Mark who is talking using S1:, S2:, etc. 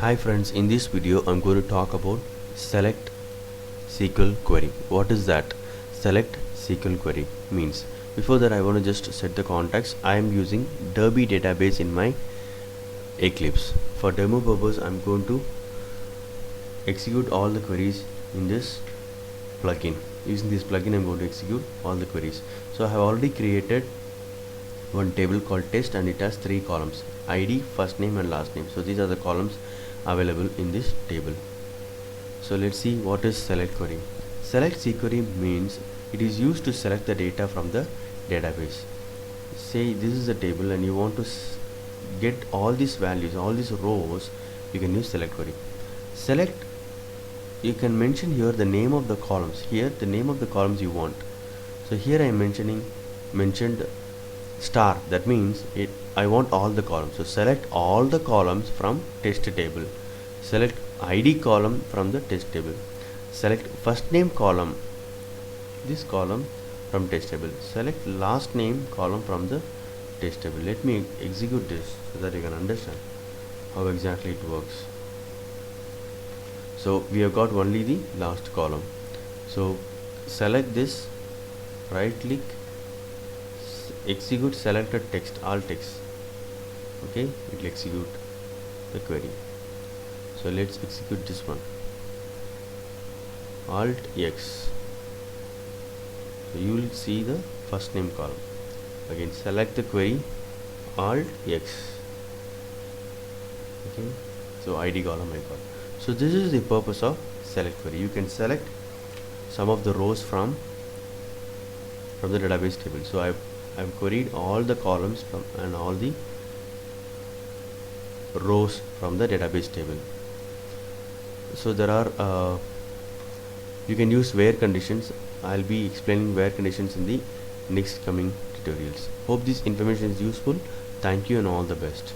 S1: Hi friends, in this video I'm going to talk about select SQL query. What is that? Select SQL query means. Before that I want to just set the context. I am using Derby database in my Eclipse. For demo purpose I'm going to execute all the queries in this plugin. Using this plugin I'm going to execute all the queries. So I have already created one table called test and it has 3 columns: ID, first name and last name. So these are the columns available in this table. So let's see what is select query. Select query means it is used to select the data from the database. Say this is a table and you want to get all these values, all these rows, you can use select query. Select, you can mention here the name of the columns, here the name of the columns you want. So here I am mentioned star, that means I want all the columns. So select all the columns from test table. Select ID column from the test table. Select first name column, this column from test table. Select last name column from the test table. Let me execute this so that you can understand how exactly it works. So we have got only the last column. So select this, right click, execute selected text, all text. Okay, it will execute the query. So let's execute this one, Alt X. So you will see the first name column. Again select the query, Alt X. Okay, so ID column I got. So this is the purpose of select query. You can select some of the rows from the database table. So I've queried all the columns from and all the rows from the database table. So there are you can use where conditions. I'll be explaining where conditions in the next coming tutorials. Hope this information is useful. Thank you and all the best.